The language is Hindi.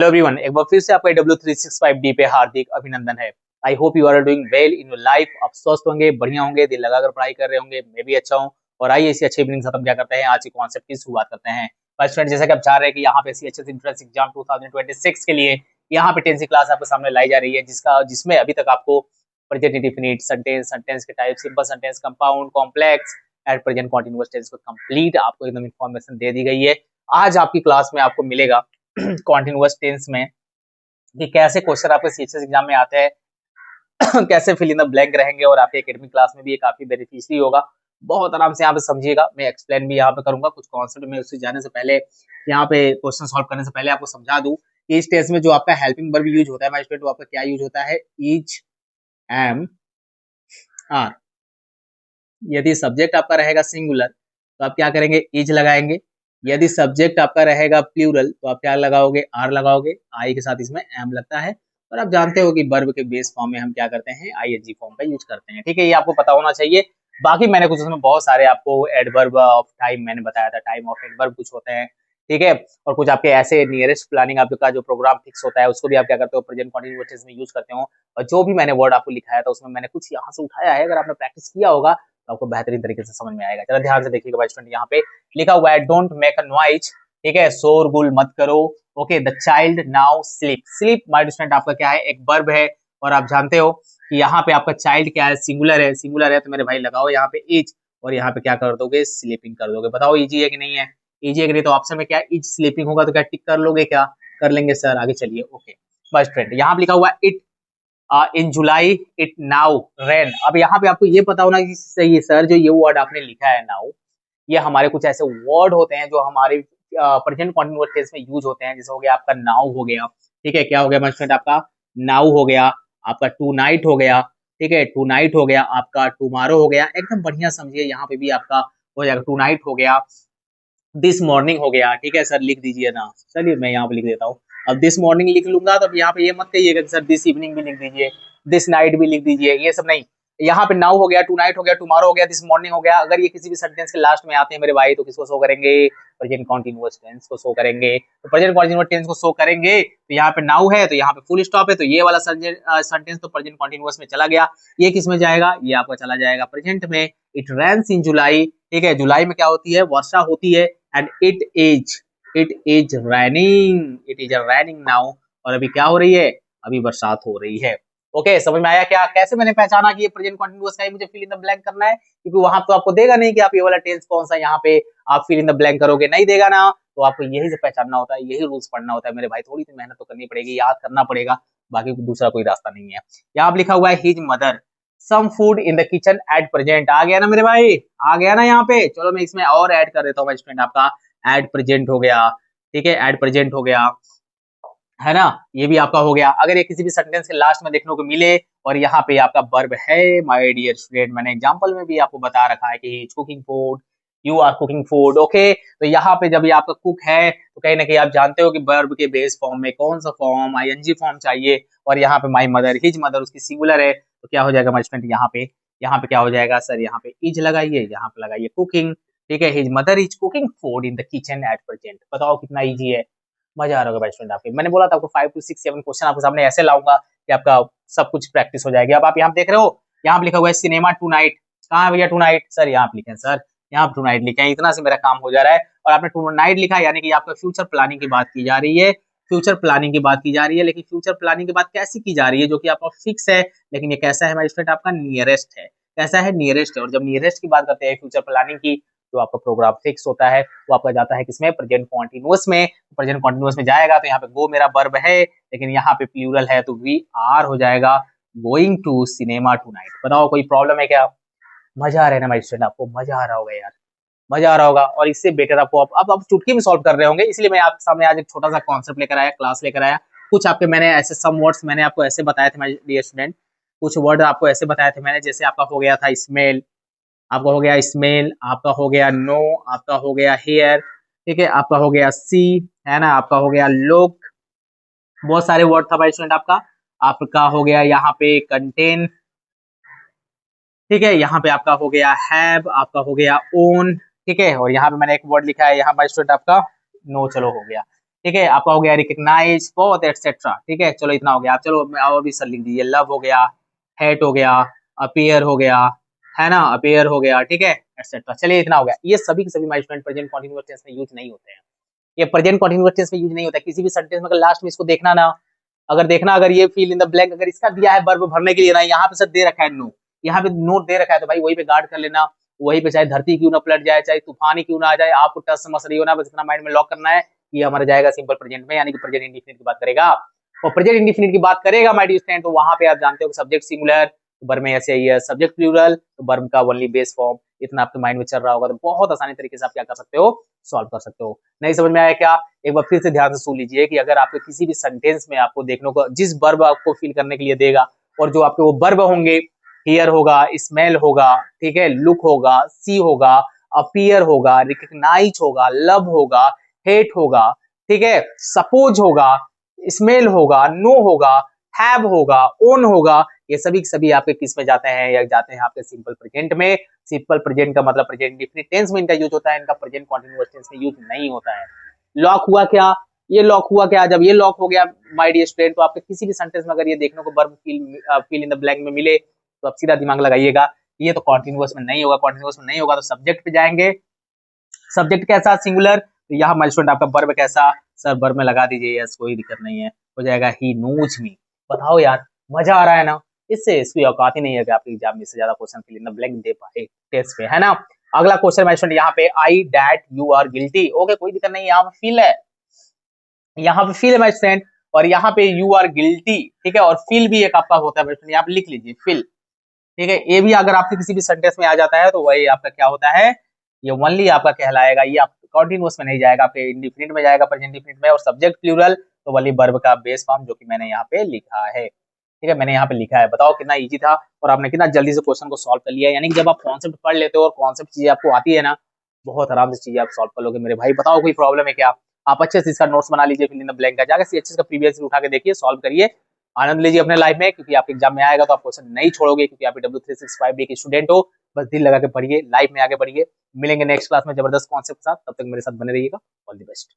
हेलो एवरीवन, एक बार फिर से आपका W365D पे हार्दिक अभिनंदन है। I hope you are doing well in your life. आप स्वस्थ होंगे, बढ़िया होंगे, दिल लगाकर पढ़ाई कर रहे होंगे। मैं भी अच्छा हूँ। और आइए इसी अच्छे इवनिंग से हम क्या करते हैं, आज के कॉन्सेप्ट की शुरुआत करते हैं। फर्स्ट फ्रेंड, जैसा कि आप चाह रहे हैं कि यहाँ पे CHS एंट्रेंस एग्जाम 2026 के लिए यहाँ पे 10th की क्लास आपके सामने लाई जा रही है, जिसमें अभी तक आपको प्रेजेंट इंडेफिनिट, सेंटेंस, सेंटेंस के type, simple sentence, compound, complex, at present continuous tense को कंप्लीट आपको एकदम इन्फॉर्मेशन दे दी गई है। आज आपकी क्लास में आपको मिलेगा कॉन्टिन्यूअस टेंस में कि कैसे क्वेश्चन आपके CHS एग्जाम में आते हैं कैसे फिल इन द ब्लैंक रहेंगे, और आपके एकेडमिक क्लास में भी ये काफी बेनिफिशियरी होगा। बहुत आराम से यहाँ पे समझिएगा। मैं एक्सप्लेन भी यहाँ पे करूंगा कुछ कॉन्सेप्ट में। उससे जाने से पहले, यहाँ पे क्वेश्चन सॉल्व करने से पहले आपको समझा दूं कि इस टेस्ट में जो आपका हेल्पिंग वर्ब यूज होता है माय स्टूडेंट, वो आपका क्या यूज होता है, इज, एम, आर। यदि सब्जेक्ट आपका रहेगा सिंगुलर तो आप क्या करेंगे, इज लगाएंगे। यदि सब्जेक्ट आपका रहेगा प्लूरल तो आप क्या लगाओगे, आर लगाओगे। आई के साथ इसमें एम लगता है। और आप जानते हो कि वर्ब के बेस फॉर्म में हम क्या करते हैं, ING फॉर्म का यूज करते हैं। ठीक है, ये आपको पता होना चाहिए। बाकी मैंने कुछ उसमें बहुत सारे आपको एडवर्ब ऑफ टाइम मैंने बताया था, टाइम ऑफ एडवर्ब कुछ होते हैं। ठीक है, और कुछ आपके ऐसे नियरेस्ट प्लानिंग आपका जो प्रोग्राम फिक्स होता है उसको भी आप क्या करते हो, प्रेजेंट कॉन्टिन्यूअस टेंस में यूज करते हो। और जो भी मैंने वर्ड आपको लिखाया था उसमें मैंने कुछ यहाँ से उठाया है। अगर आपने प्रैक्टिस किया होगा तो आपको बेहतरीन तरीके से समझ में आएगा। जरा ध्यान से देखिएगा स्टूडेंट, यहाँ पे लिखा हुआ है डोंट मेक अ नॉइज। ठीक है, शोरगुल मत करो। Okay, the child now sleep. Sleep my student आपका क्या है, एक वर्ब है। और आप जानते हो कि यहाँ पे आपका चाइल्ड क्या है, सिंगुलर है। सिंगुलर है तो मेरे भाई लगाओ यहाँ पे इज, और यहाँ पे क्या कर दोगे, स्लीपिंग कर दोगे। बताओ इजी है कि नहीं है, इजी है कि नहीं। तो ऑप्शन में क्या इज स्लीपिंग होगा तो क्या टिक कर लोगे, क्या कर लेंगे सर, आगे चलिए। ओके बस फ्रेंड, यहाँ पे लिखा हुआ it in July, it now rain. अब यहाँ पे आपको ये पता होना कि सही है सर, जो ये वर्ड आपने लिखा है नाउ, ये हमारे कुछ ऐसे वर्ड होते हैं जो हमारे प्रेजेंट कॉन्टिन्यूअस टेंस में यूज होते हैं। जैसे हो गया आपका नाउ हो गया। ठीक है, क्या हो गया माय स्टूडेंट, आपका नाउ हो गया, आपका टू नाइट हो गया। ठीक है, टू नाइट हो गया, आपका टुमारो हो गया। एकदम बढ़िया समझिए, यहाँ पे भी आपका हो जाएगा, टू नाइट हो गया, दिस मॉर्निंग हो गया। ठीक है सर, लिख दीजिए ना। चलिए मैं यहाँ पे लिख देता हूँ। अब दिस मॉर्निंग लिख लूंगा तो अब यहाँ पे ये मत कहिएगा कि सर दिस इवनिंग भी लिख दीजिए, दिस नाइट भी लिख दीजिए, ये सब नहीं। यहाँ पे नाउ हो गया, टू नाइट हो गया, टुमारो हो गया, दिस मॉर्निंग हो गया। अगर ये किसी भी सेंटेंस के लास्ट में आते हैं मेरे भाई तो किसको शो करेंगे, प्रेजेंट कॉन्टिन्यूअस टेंस को शो करेंगे। तो प्रेजेंट कॉन्टिन्यूअस टेंस को शो करेंगे तो यहाँ पे नाउ है तो यहाँ पे फुल स्टॉप है, तो ये वाला सेंटेंस तो प्रेजेंट कॉन्टिन्यूअस में चला गया। ये किस में जाएगा, ये आपका चला जाएगा प्रेजेंट में। इट रेन्स इन जुलाई। ठीक है, जुलाई में क्या होती है, वर्षा होती है। And it is raining now. और अभी क्या हो रही है, अभी बरसात हो रही है। ओके, समझ में आया क्या, कैसे मैंने पहचाना कि ये प्रेजेंट कॉन्टिन्यूअस का ही मुझे फिल इन द ब्लैंक करना है। क्योंकि वहां तो आपको देगा नहीं कि आप ये वाला टेंस कौन सा यहाँ पे आप फिल इन द ब्लैंक करोगे, नहीं देगा ना। तो आपको यही से पहचानना होता है, यही रूल्स पढ़ना होता है मेरे भाई। थोड़ी सी मेहनत तो करनी पड़ेगी, याद करना पड़ेगा, बाकी दूसरा कोई रास्ता नहीं है। यहाँ लिखा हुआ है his mother some food in the kitchen at present. आ गया ना मेरे भाई, आ गया ना यहाँ पे। चलो मैं इसमें और ऐड कर देता हूँ स्टूडेंट, आपका एट प्रेजेंट हो गया। ठीक है, एट प्रेजेंट हो गया, है ना, ये भी आपका हो गया। अगर ये किसी भी सेंटेंस के लास्ट में देखने को मिले और यहाँ पे आपका वर्ब है माय डियर स्टूडेंट, मैंने एग्जांपल में भी आपको बता रखा है कि cooking food, you are cooking food. Okay, तो यहाँ पे जब ये आपका कुक है तो कहीं ना कहीं आप जानते हो कि वर्ब के बेस फॉर्म में कौन सा फॉर्म, ING फॉर्म चाहिए। और यहाँ पे माई मदर, हिज मदर उसकी सिंगुलर है तो क्या हो जाएगा माय स्टूडेंट, यहाँ पे क्या हो जाएगा सर, यहाँ पे इज लगाइए, यहाँ पे लगाइए कुकिंग। ठीक है, his mother is cooking food in the kitchen at present. बताओ कितना इजी है, मजा आ रहा होगा स्टूडेंट आपके। मैंने बोला था आपको 5 to 6 7 क्वेश्चन आपके सामने ऐसे लाऊंगा कि आपका सब कुछ प्रैक्टिस हो जाएगी। अब आप यहाँ देख रहे हो, यहाँ पे लिखा हुआ है सिनेमा टू नाइट। कहाँ है भैया टू नाइट, सर यहाँ पे लिखे सर, यहाँ पे टू नाइट लिखे हैं। इतना से मेरा काम हो जा रहा है। और आपने टू नाइट लिखा है यानी कि आपका फ्यूचर प्लानिंग की बात की जा रही है, फ्यूचर प्लानिंग की बात की जा रही है। लेकिन फ्यूचर प्लानिंग की बात कैसी की जा रही है, जो कि आपका फिक्स है। लेकिन ये कैसा है हमारे स्टूडेंट, आपका नियरेस्ट है। कैसा है, नियरेस्ट है। और जब नियरेस्ट की बात करते हैं फ्यूचर प्लानिंग की, तो आपका प्रोग्राम फिक्स होता है, वो आपका जाता है किसमें, प्रेजेंट कॉन्टिन्यूअस में। प्रेजेंट कॉन्टिन्यूअस में जाएगा तो यहाँ पे गो मेरा वर्ब है, लेकिन यहाँ पे प्लूरल है तो वी आर हो जाएगा, going to cinema tonight. बताओ कोई प्रॉब्लम है क्या, मजा आ रहा है ना माय स्टूडेंट, आपको मजा आ रहा होगा यार, मजा आ रहा होगा। और इससे बेटर आपको अब आप चुटकी में सॉल्व कर रहे होंगे, इसलिए मैं आपके सामने आज एक छोटा सा कॉन्सेप्ट लेकर आया, क्लास लेकर आया। कुछ आपके मैंने ऐसे सम वर्ड्स मैंने आपको ऐसे बताए थे माय डियर स्टूडेंट, कुछ वर्ड आपको ऐसे बताए थे मैंने। जैसे आपका हो गया था स्मेल, आपका हो गया स्मेल, आपका हो गया नो, आपका हो गया हेयर। ठीक है, आपका हो गया सी, है ना, आपका हो गया लुक। बहुत सारे वर्ड था भाई स्टूडेंट आपका हो गया यहाँ पे कंटेन। ठीक है, यहाँ पे आपका हो गया हैव, आपका हो गया ओन। ठीक है, और यहाँ पे मैंने एक वर्ड लिखा है यहाँ पर स्टूडेंट आपका नो, चलो हो गया। ठीक है, आपका हो गया रिकग्नाइज, बोथ एटसेट्रा। ठीक है, चलो इतना हो गया। आप चलो और भी सर लिख दीजिए। लव हो गया, हेट हो गया, अपीयर हो गया, है ना, अपीयर हो गया, ठीक है, एटसेट्रा। चलिए इतना हो गया। ये सभी के सभी my student present continuous tense में यूज नहीं होते हैं। ये प्रेजेंट कंटीन्यूअस टेंस में यूज नहीं होता है। किसी भी सेंटेंस में अगर लास्ट में इसको देखना ना, अगर ये फिल इन द ब्लैंक अगर इसका दिया है वर्ब भरने के लिए ना, यहाँ पे सर दे रखा है नो, यहाँ पे नोट दे रखा है, तो भाई वही पे गार्ड कर लेना। वही पे चाहे धरती क्यों ना पलट जाए, चाहे तूफान ही क्यों ना आ जाए, आपको टस मस रही हो ना, बस इतना माइंड में लॉक करना है। ये हमारा जाएगा सिंपल प्रेजेंट में, यानी कि प्रेजेंट इंडेफिनिट की बात करेगा। और प्रेजेंट इंडेफिनिट की बात करेगा माय डियर स्टूडेंट, तो वहां पे आप जानते हो सब्जेक्ट सिंगुलर, वर्ब में ऐसे ही है, सब्जेक्ट प्लूरल तो वर्ब का ओनली बेस फॉर्म। इतना आपके माइंड में चल रहा होगा तो बहुत आसानी तरीके से आप क्या कर सकते हो, सॉल्व कर सकते हो। नहीं समझ में आया क्या? एक बार फिर से ध्यान से सुन लीजिए कि अगर आपके किसी भी सेंटेंस में आपको देखने को जिस वर्ब आपको फिल करने के लिए देगा, और जो आपके वो वर्ब होंगे, हियर होगा, स्मेल होगा, ठीक है, लुक होगा, सी होगा, अपीयर होगा, रिकग्नाइज होगा, लव होगा, हेट होगा, ठीक है, सपोज होगा, स्मेल होगा, नो होगा, हैव होगा, ओन होगा, ये सभी सभी आपके किस में जाते हैं, या जाते हैं आपके सिंपल प्रेजेंट में। सिंपल प्रेजेंट का मतलब प्रेजेंट इंडेफिनिट टेंस में इनका यूज होता है, इनका प्रेजेंट कंटीन्यूअस टेंस में यूज नहीं होता है। लॉक हुआ क्या? ये लॉक हुआ क्या? जब ये लॉक हो गया माय डियर स्टूडेंट, तो आपके किसी भी सेंटेंस में अगर ये देखने को verb fill in the blank में मिले, तो आप सीधा दिमाग लगाइएगा ये तो कॉन्टिन्यूअस में नहीं होगा। कॉन्टिन्यूअस में नहीं होगा तो सब्जेक्ट पे जाएंगे। सब्जेक्ट कैसा? सिंगुलर। तो यहाँ माय स्टूडेंट आपका वर्ब कैसा? सर वर्ब में लगा दीजिए यस, कोई दिक्कत नहीं है, हो जाएगा ही नोज मी। बताओ यार, मजा आ रहा है ना? इससे इसकी औकात ही नहीं है कि आपके एग्जाम में से ज्यादा question fill in the blank दे पाए टेस्ट पे, है ना। अगला क्वेश्चन माय स्टूडेंट यहाँ पे, I that you are guilty. Okay, कोई दिक्कत नहीं है, यहाँ पे फील है, यहाँ पे फील है माय स्टूडेंट, और यहाँ पे यू आर गिल्टी, ठीक है, और फील भी एक आपका होता है माय स्टूडेंट, यहाँ पे लिख लीजिए फील, ठीक है। ये भी अगर आपके किसी भी सेंटेंस में आ जाता है तो वही आपका क्या होता है, ये ओनली आपका कहलाएगा, ये आप कंटीन्यूअस में नहीं जाएगा, आपके इंडिफिनिट में जाएगा, प्रेजेंट इंडिफिनिट में, और सब्जेक्ट प्लूरल तो वही वर्ब का बेस फॉर्म, जो कि मैंने यहाँ पे लिखा है, ठीक है, मैंने यहाँ पे लिखा है। बताओ कितना इजी था, और आपने कितना जल्दी से क्वेश्चन को सॉल्व कर लिया। यानी कि जब आप कॉन्सेप्ट पढ़ लेते हो और कॉन्सेप्ट चीजें आपको आती है ना, बहुत आराम से चीजें आप सॉल्व कर लोगे मेरे भाई। बताओ कोई प्रॉब्लम है क्या? आप अच्छे से इसका नोट्स बना लीजिए, फिल इन द ब्लैंक का जाकर अच्छे से प्रीवियस उठा के देखिए, सॉल्व करिए, आनंद लीजिए अपने लाइफ में, क्योंकि आपके एग्जाम में आएगा तो आप क्वेश्चन नहीं छोड़ोगे, क्योंकि आप W365 के स्टूडेंट हो। बस दिल लगा के पढ़िए, लाइफ में आगे बढ़िए। मिलेंगे नेक्स्ट क्लास में जबरदस्त कॉन्सेप्ट के साथ, तब तक मेरे साथ बने रहिएगा। All the best.